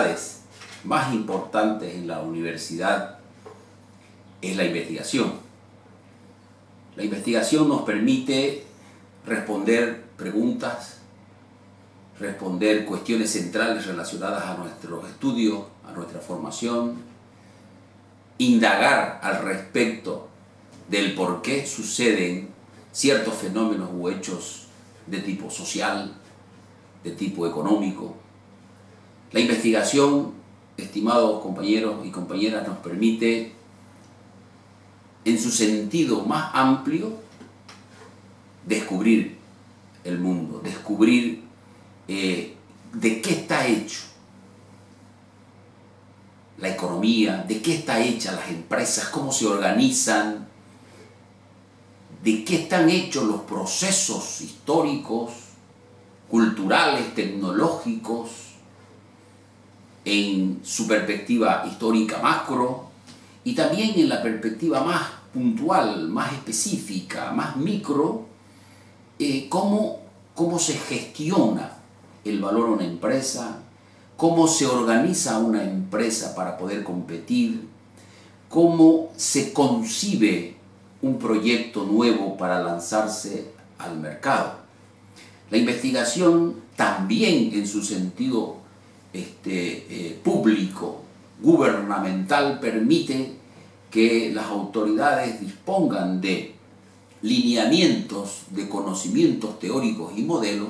actividades más importantes en la universidad es la investigación. La investigación nos permite responder preguntas, responder cuestiones centrales relacionadas a nuestros estudios, a nuestra formación, indagar al respecto del por qué suceden ciertos fenómenos u hechos de tipo social, de tipo económico. La investigación, estimados compañeros y compañeras, nos permite, en su sentido más amplio, descubrir el mundo, descubrir de qué está hecho la economía, de qué está hecha las empresas, cómo se organizan, de qué están hechos los procesos históricos, culturales, tecnológicos, en su perspectiva histórica macro y también en la perspectiva más puntual, más específica, más micro, cómo se gestiona el valor a una empresa, cómo se organiza una empresa para poder competir, cómo se concibe un proyecto nuevo para lanzarse al mercado. La investigación también en su sentido público, gubernamental, permite que las autoridades dispongan de lineamientos, de conocimientos teóricos y modelos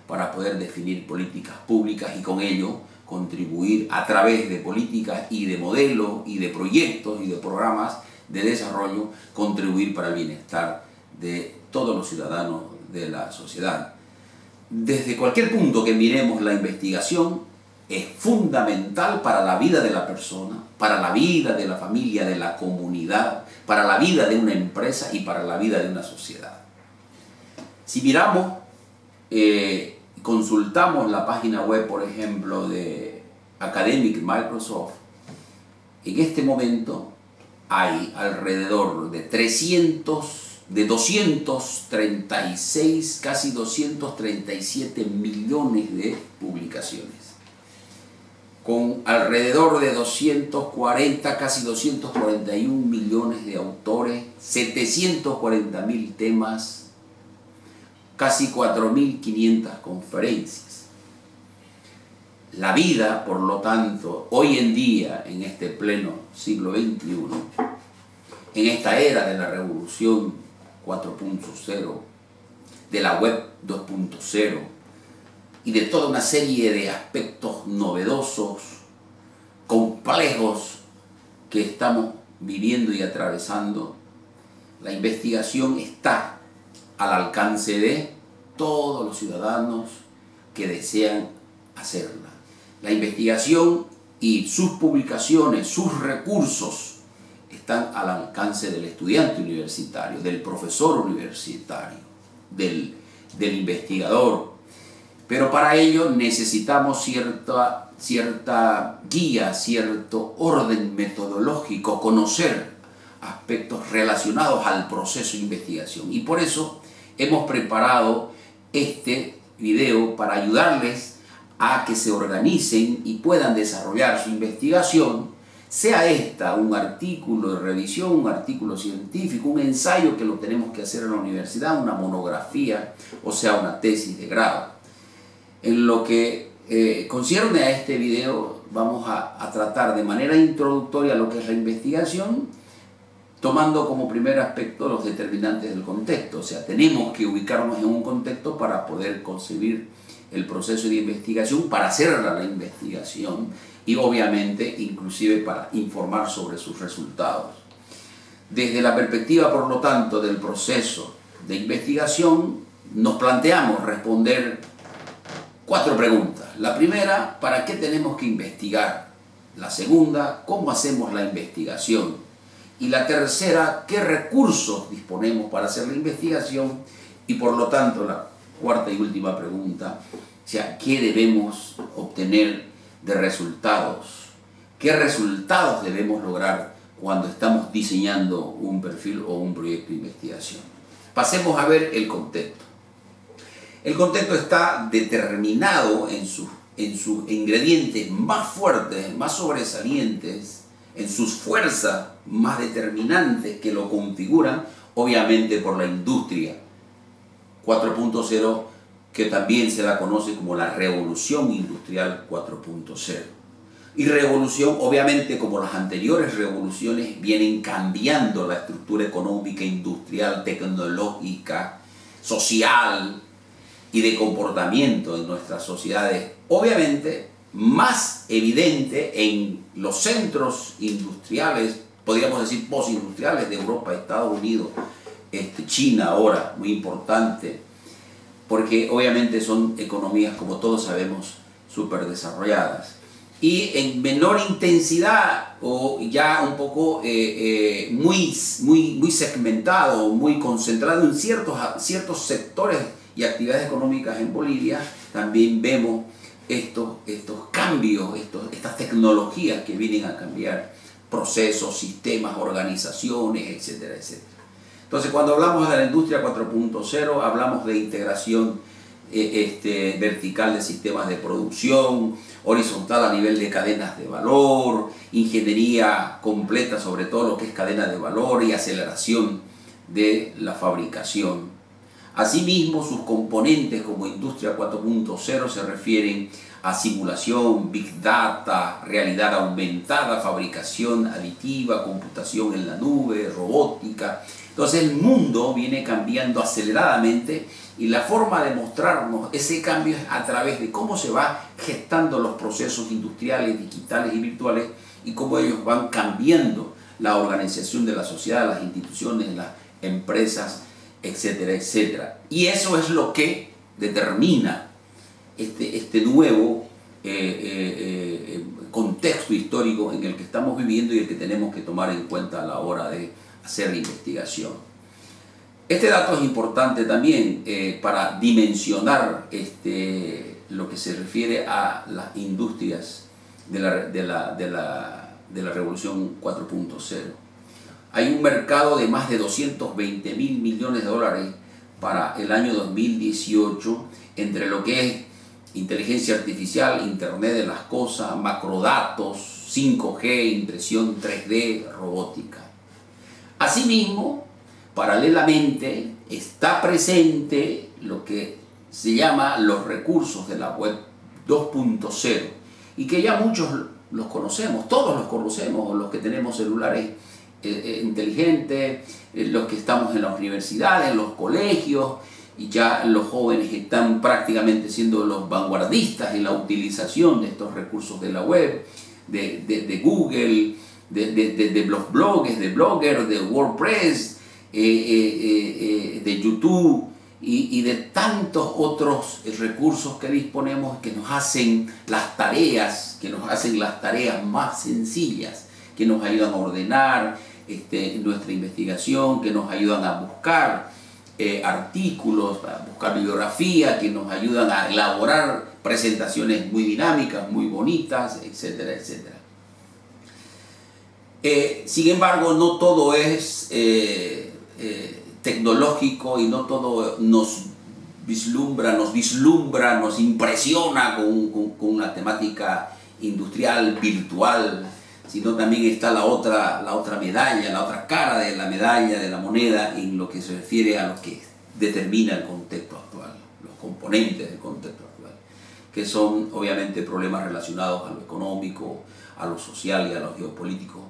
para poder definir políticas públicas y con ello contribuir a través de políticas y de modelos y de proyectos y de programas de desarrollo, contribuir para el bienestar de todos los ciudadanos de la sociedad. Desde cualquier punto que miremos la investigación es fundamental para la vida de la persona, para la vida de la familia, de la comunidad, para la vida de una empresa y para la vida de una sociedad. Si miramos, consultamos la página web, por ejemplo, de Academic Microsoft, en este momento hay alrededor de 236, casi 237 millones de publicaciones, con alrededor de 240, casi 241 millones de autores, 740.000 temas, casi 4.500 conferencias. La vida, por lo tanto, hoy en día, en este pleno siglo XXI, en esta era de la revolución 4.0, de la web 2.0 y de toda una serie de aspectos novedosos, complejos que estamos viviendo y atravesando, la investigación está al alcance de todos los ciudadanos que desean hacerla. La investigación y sus publicaciones, sus recursos, están al alcance del estudiante universitario, del profesor universitario, del investigador. Pero para ello necesitamos cierta guía, cierto orden metodológico, conocer aspectos relacionados al proceso de investigación. Y por eso hemos preparado este video para ayudarles a que se organicen y puedan desarrollar su investigación, sea esta un artículo de revisión, un artículo científico, un ensayo que lo tenemos que hacer en la universidad, una monografía, o sea, una tesis de grado. En lo que concierne a este video, vamos a tratar de manera introductoria lo que es la investigación, tomando como primer aspecto los determinantes del contexto. O sea, tenemos que ubicarnos en un contexto para poder concebir el proceso de investigación, para hacer la investigación y obviamente inclusive para informar sobre sus resultados. Desde la perspectiva, por lo tanto, del proceso de investigación, nos planteamos responder 4 preguntas. La primera, ¿para qué tenemos que investigar? La segunda, ¿cómo hacemos la investigación? Y la tercera, ¿qué recursos disponemos para hacer la investigación? Y por lo tanto, la cuarta y última pregunta, o sea, ¿qué debemos obtener de resultados? ¿Qué resultados debemos lograr cuando estamos diseñando un perfil o un proyecto de investigación? Pasemos a ver el contexto. El contexto está determinado en sus en sus ingredientes más fuertes, más sobresalientes, en sus fuerzas más determinantes que lo configuran, obviamente por la industria 4.0, que también se la conoce como la revolución industrial 4.0. Y revolución, obviamente, como las anteriores revoluciones, vienen cambiando la estructura económica, industrial, tecnológica, social y de comportamiento en nuestras sociedades. Obviamente, más evidente en los centros industriales, podríamos decir postindustriales de Europa, Estados Unidos, China ahora, muy importante, porque obviamente son economías, como todos sabemos, súper desarrolladas. Y en menor intensidad o ya un poco muy segmentado, muy concentrado en ciertos sectores y actividades económicas en Bolivia, también vemos estos cambios, estas tecnologías que vienen a cambiar procesos, sistemas, organizaciones, etcétera, etcétera. Entonces, cuando hablamos de la industria 4.0, hablamos de integración vertical de sistemas de producción, horizontal a nivel de cadenas de valor, ingeniería completa sobre todo lo que es cadena de valor y aceleración de la fabricación. Asimismo, sus componentes como industria 4.0 se refieren a simulación, big data, realidad aumentada, fabricación aditiva, computación en la nube, robótica. Entonces el mundo viene cambiando aceleradamente y la forma de mostrarnos ese cambio es a través de cómo se va gestando los procesos industriales, digitales y virtuales y cómo ellos van cambiando la organización de la sociedad, las instituciones, las empresas, etcétera, etcétera. Y eso es lo que determina este nuevo contexto histórico en el que estamos viviendo y el que tenemos que tomar en cuenta a la hora de hacer investigación. Este dato es importante también para dimensionar lo que se refiere a las industrias de la revolución 4.0. Hay un mercado de más de 220 mil millones de dólares para el año 2018 entre lo que es inteligencia artificial, Internet de las cosas, macrodatos, 5G, impresión 3D, robótica. Asimismo, paralelamente, está presente lo que se llama los recursos de la web 2.0 y que ya muchos los conocemos, todos los conocemos, los que tenemos celulares inteligentes, los que estamos en las universidades, en los colegios, y ya los jóvenes están prácticamente siendo los vanguardistas en la utilización de estos recursos de la web, de Google, de los blogs, de Blogger, de WordPress, de YouTube y de tantos otros recursos que disponemos que nos hacen las tareas, más sencillas, que nos ayudan a ordenar nuestra investigación, que nos ayudan a buscar artículos, a buscar bibliografía, que nos ayudan a elaborar presentaciones muy dinámicas, muy bonitas, etcétera, etcétera. Sin embargo, no todo es tecnológico y no todo nos vislumbra, nos impresiona con una temática industrial, virtual, sino también está la otra medalla, la otra cara de la medalla, de la moneda, en lo que se refiere a lo que determina el contexto actual, los componentes del contexto actual, que son obviamente problemas relacionados a lo económico, a lo social y a lo geopolítico,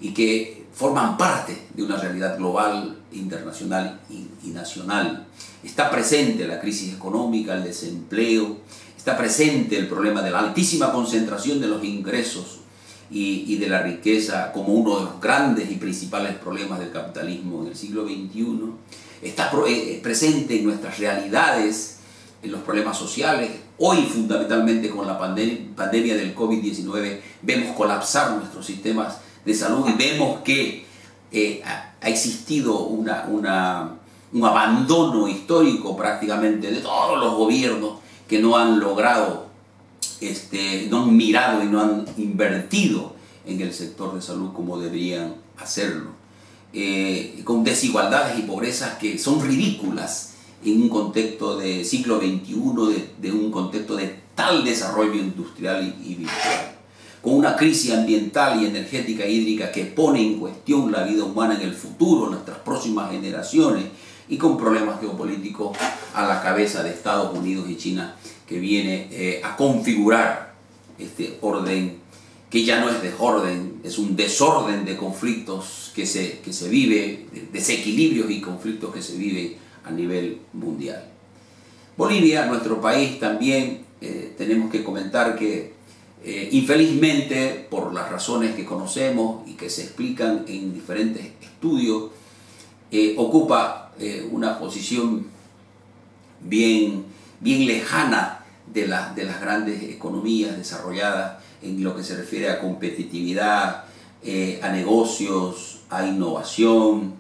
y que forman parte de una realidad global, internacional y nacional. Está presente la crisis económica, el desempleo, está presente el problema de la altísima concentración de los ingresos y de la riqueza como uno de los grandes y principales problemas del capitalismo en el siglo XXI. Está presente en nuestras realidades, en los problemas sociales. Hoy, fundamentalmente con la pandemia del COVID-19, vemos colapsar nuestros sistemas de salud y vemos que ha existido un abandono histórico prácticamente de todos los gobiernos que no han logrado, no han mirado y no han invertido en el sector de salud como deberían hacerlo, con desigualdades y pobrezas que son ridículas en un contexto de siglo XXI, de un contexto de tal desarrollo industrial y virtual, con una crisis ambiental y energética hídrica que pone en cuestión la vida humana en el futuro, nuestras próximas generaciones, y con problemas geopolíticos a la cabeza de Estados Unidos y China, que viene a configurar este orden que ya no es desorden, es un desorden de conflictos que se vive, desequilibrios y conflictos que se viven a nivel mundial. Bolivia, nuestro país, también tenemos que comentar que infelizmente, por las razones que conocemos y que se explican en diferentes estudios, ocupa una posición bien lejana de las grandes economías desarrolladas en lo que se refiere a competitividad, a negocios, a innovación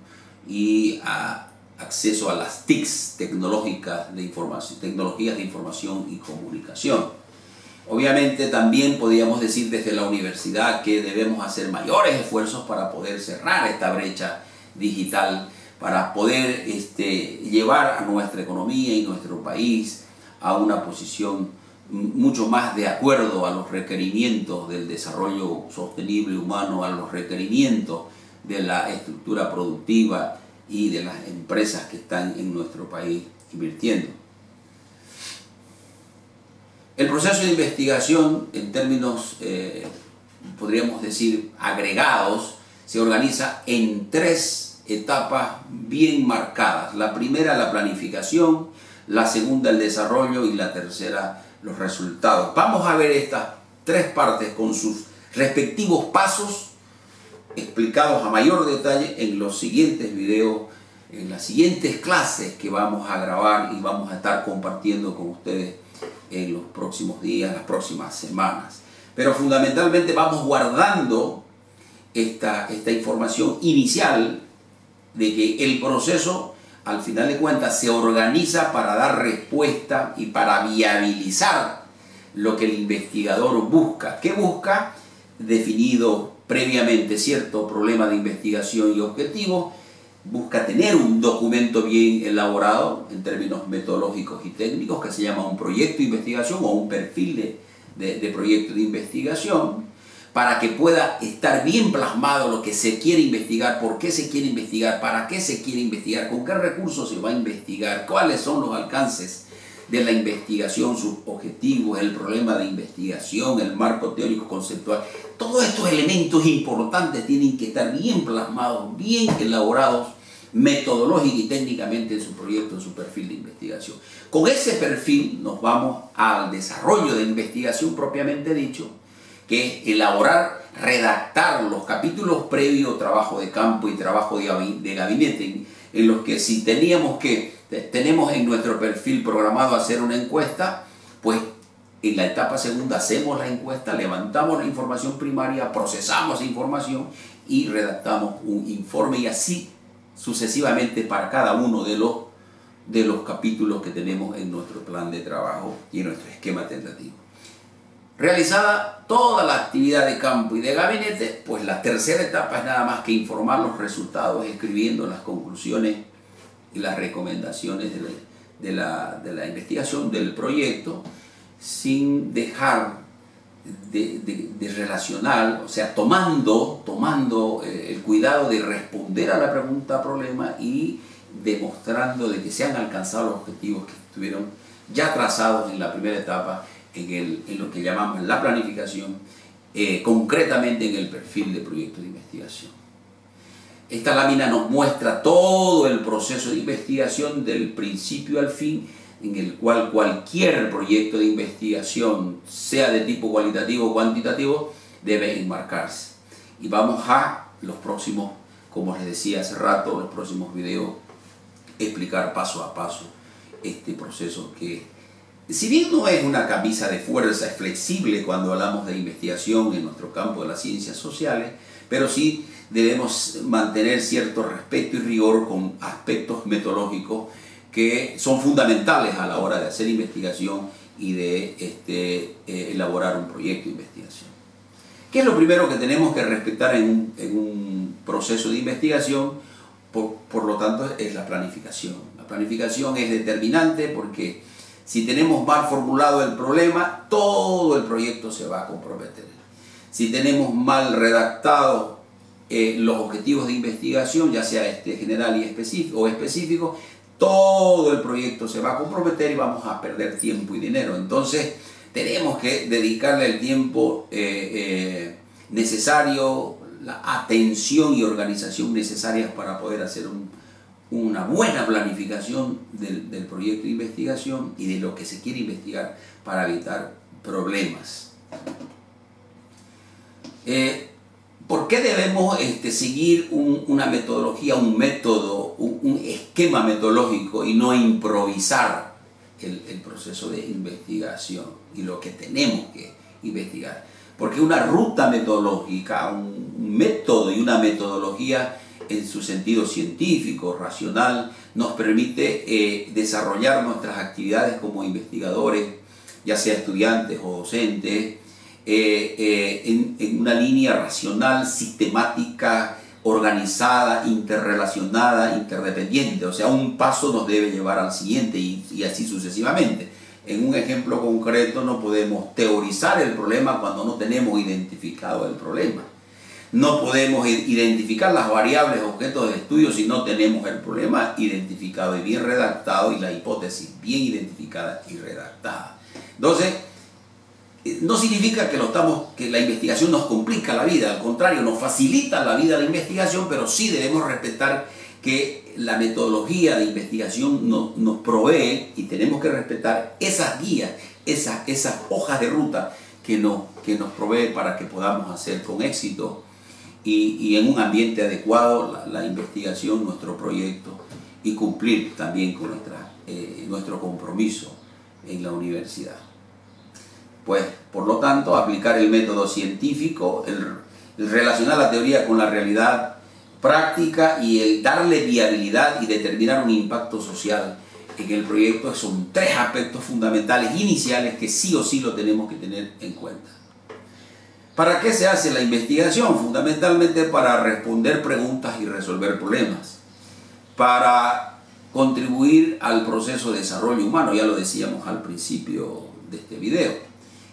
y a acceso a las TICs, tecnologías de información y comunicación. Obviamente también podríamos decir desde la universidad que debemos hacer mayores esfuerzos para poder cerrar esta brecha digital, para poder llevar a nuestra economía y nuestro país a una posición mucho más de acuerdo a los requerimientos del desarrollo sostenible humano, a los requerimientos de la estructura productiva y de las empresas que están en nuestro país invirtiendo. El proceso de investigación, en términos, podríamos decir, agregados, se organiza en 3 etapas bien marcadas. La primera, la planificación; la segunda, el desarrollo; y la tercera, los resultados. Vamos a ver estas 3 partes con sus respectivos pasos explicados a mayor detalle en los siguientes videos, en las siguientes clases que vamos a grabar y vamos a estar compartiendo con ustedes en los próximos días, las próximas semanas. Pero fundamentalmente vamos guardando esta información inicial de que el proceso, al final de cuentas, se organiza para dar respuesta y para viabilizar lo que el investigador busca. ¿Qué busca? Definido previamente cierto problema de investigación y objetivo, busca tener un documento bien elaborado en términos metodológicos y técnicos que se llama un proyecto de investigación o un perfil de proyecto de investigación, para que pueda estar bien plasmado lo que se quiere investigar, por qué se quiere investigar, para qué se quiere investigar, con qué recursos se va a investigar, cuáles son los alcances de la investigación, sus objetivos, el problema de investigación, el marco teórico conceptual. Todos estos elementos importantes tienen que estar bien plasmados, bien elaborados, metodológica y técnicamente en su proyecto, en su perfil de investigación. Con ese perfil nos vamos al desarrollo de investigación propiamente dicho, que es elaborar, redactar los capítulos previos, trabajo de campo y trabajo de gabinete, en los que si tenemos en nuestro perfil programado hacer una encuesta, pues en la etapa segunda hacemos la encuesta, levantamos la información primaria, procesamos esa información y redactamos un informe, y así sucesivamente para cada uno de los capítulos que tenemos en nuestro plan de trabajo y en nuestro esquema tentativo. Realizada toda la actividad de campo y de gabinete, pues la tercera etapa es nada más que informar los resultados, escribiendo las conclusiones y las recomendaciones de la investigación del proyecto, sin dejar de relacionar, o sea, tomando el cuidado de responder a la pregunta problema y demostrando de que se han alcanzado los objetivos que estuvieron ya trazados en la primera etapa, en lo que llamamos la planificación, concretamente en el perfil de proyecto de investigación. Esta lámina nos muestra todo el proceso de investigación del principio al fin, en el cual cualquier proyecto de investigación, sea de tipo cualitativo o cuantitativo, debe enmarcarse. Y vamos a los próximos, como les decía hace rato, los próximos videos, explicar paso a paso este proceso que, si bien no es una camisa de fuerza, es flexible cuando hablamos de investigación en nuestro campo de las ciencias sociales, pero sí debemos mantener cierto respeto y rigor con aspectos metodológicos que son fundamentales a la hora de hacer investigación y de elaborar un proyecto de investigación. ¿Qué es lo primero que tenemos que respetar en un proceso de investigación? Por lo tanto, es la planificación. La planificación es determinante porque Si tenemos mal formulado el problema, todo el proyecto se va a comprometer. Si tenemos mal redactado los objetivos de investigación, ya sea general y específico, todo el proyecto se va a comprometer y vamos a perder tiempo y dinero. Entonces, tenemos que dedicarle el tiempo necesario, la atención y organización necesarias para poder hacer una buena planificación del proyecto de investigación y de lo que se quiere investigar para evitar problemas. ¿Por qué debemos seguir una metodología, un método, un esquema metodológico y no improvisar el proceso de investigación y lo que tenemos que investigar? Porque una ruta metodológica, un método y una metodología en su sentido científico, racional, nos permite desarrollar nuestras actividades como investigadores, ya sea estudiantes o docentes, en una línea racional, sistemática, organizada, interrelacionada, interdependiente. O sea, un paso nos debe llevar al siguiente y así sucesivamente. En un ejemplo concreto no podemos teorizar el problema cuando no tenemos identificado el problema. No podemos identificar las variables objetos de estudio si no tenemos el problema identificado y bien redactado y la hipótesis bien identificada y redactada. Entonces, no significa que la investigación nos complica la vida, al contrario, nos facilita la vida la investigación, pero sí debemos respetar que la metodología de investigación nos provee y tenemos que respetar esas guías, esas hojas de ruta que nos provee para que podamos hacer con éxito y en un ambiente adecuado la investigación, nuestro proyecto y cumplir también con nuestro compromiso en la universidad. Pues, por lo tanto, aplicar el método científico, el relacionar la teoría con la realidad práctica y el darle viabilidad y determinar un impacto social en el proyecto son tres aspectos fundamentales iniciales que sí o sí lo tenemos que tener en cuenta. ¿Para qué se hace la investigación? Fundamentalmente para responder preguntas y resolver problemas, para contribuir al proceso de desarrollo humano, ya lo decíamos al principio de este video.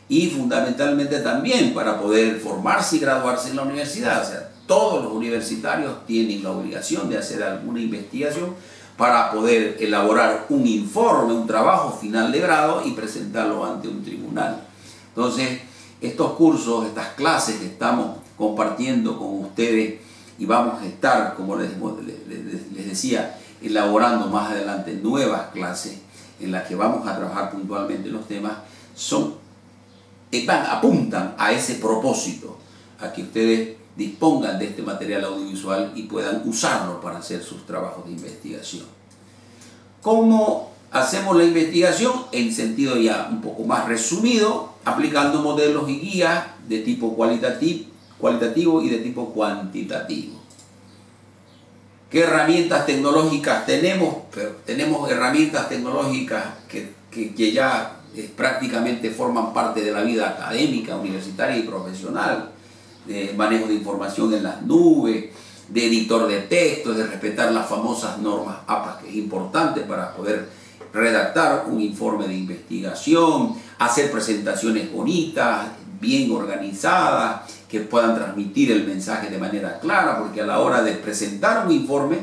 Y fundamentalmente también para poder formarse y graduarse en la universidad. O sea, todos los universitarios tienen la obligación de hacer alguna investigación para poder elaborar un informe, un trabajo final de grado y presentarlo ante un tribunal. Entonces, estos cursos, estas clases que estamos compartiendo con ustedes y vamos a estar, como les decía, elaborando más adelante nuevas clases en las que vamos a trabajar puntualmente los temas, apuntan a ese propósito, a que ustedes dispongan de este material audiovisual y puedan usarlo para hacer sus trabajos de investigación. ¿Cómo hacemos la investigación? En sentido ya un poco más resumido, aplicando modelos y guías de tipo cualitativo y de tipo cuantitativo. ¿Qué herramientas tecnológicas tenemos? Tenemos herramientas tecnológicas que ya prácticamente forman parte de la vida académica, universitaria y profesional, de manejo de información en las nubes, de editor de textos, de respetar las famosas normas APA, que es importante para poder redactar un informe de investigación, hacer presentaciones bonitas, bien organizadas, que puedan transmitir el mensaje de manera clara, porque a la hora de presentar un informe,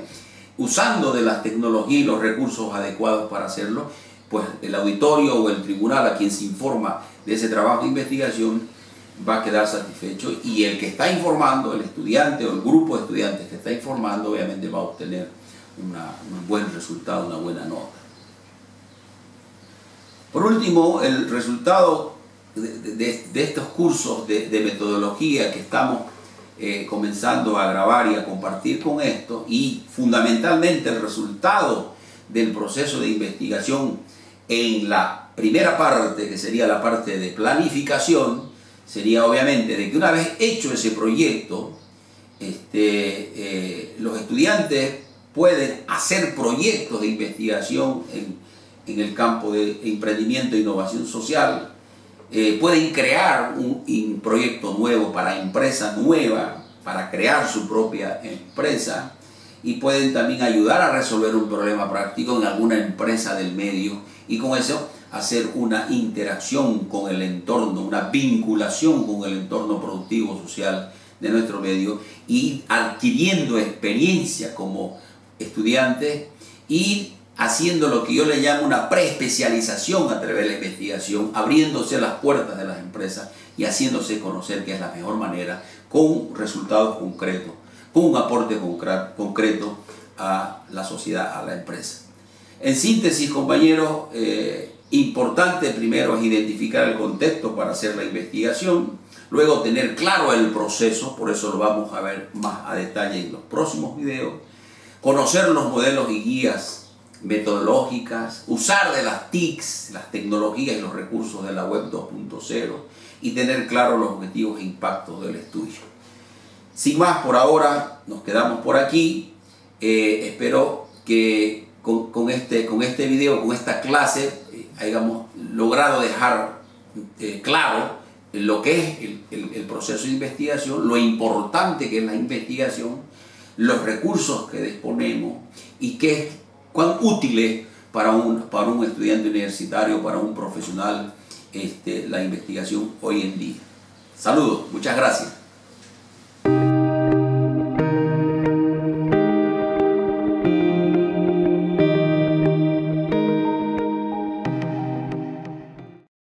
usando de las tecnologías y los recursos adecuados para hacerlo, pues el auditorio o el tribunal a quien se informa de ese trabajo de investigación va a quedar satisfecho y el que está informando, el estudiante o el grupo de estudiantes que está informando, obviamente va a obtener un buen resultado, una buena nota. Por último, el resultado de estos cursos de metodología que estamos comenzando a grabar y a compartir con esto, y fundamentalmente el resultado del proceso de investigación en la primera parte, que sería la parte de planificación, sería obviamente de que una vez hecho ese proyecto, los estudiantes pueden hacer proyectos de investigación en el campo de emprendimiento e innovación social, pueden crear un proyecto nuevo para empresa nueva, para crear su propia empresa, y pueden también ayudar a resolver un problema práctico en alguna empresa del medio y con eso hacer una interacción con el entorno, una vinculación con el entorno productivo social de nuestro medio, y adquiriendo experiencia como estudiante y haciendo lo que yo le llamo una preespecialización a través de la investigación, abriéndose las puertas de las empresas y haciéndose conocer, que es la mejor manera, con resultados concretos, con un aporte concreto a la sociedad, a la empresa. En síntesis, compañeros, importante primero es identificar el contexto para hacer la investigación, luego tener claro el proceso, por eso lo vamos a ver más a detalle en los próximos videos, conocer los modelos y guías metodológicas, usar de las TICs, las tecnologías y los recursos de la web 2.0 y tener claros los objetivos e impactos del estudio. Sin más por ahora, nos quedamos por aquí. Espero que con este video, con esta clase, hayamos logrado dejar claro lo que es el proceso de investigación, lo importante que es la investigación, los recursos que disponemos y cuán útil es para un estudiante universitario, para un profesional, la investigación hoy en día. Saludos, muchas gracias.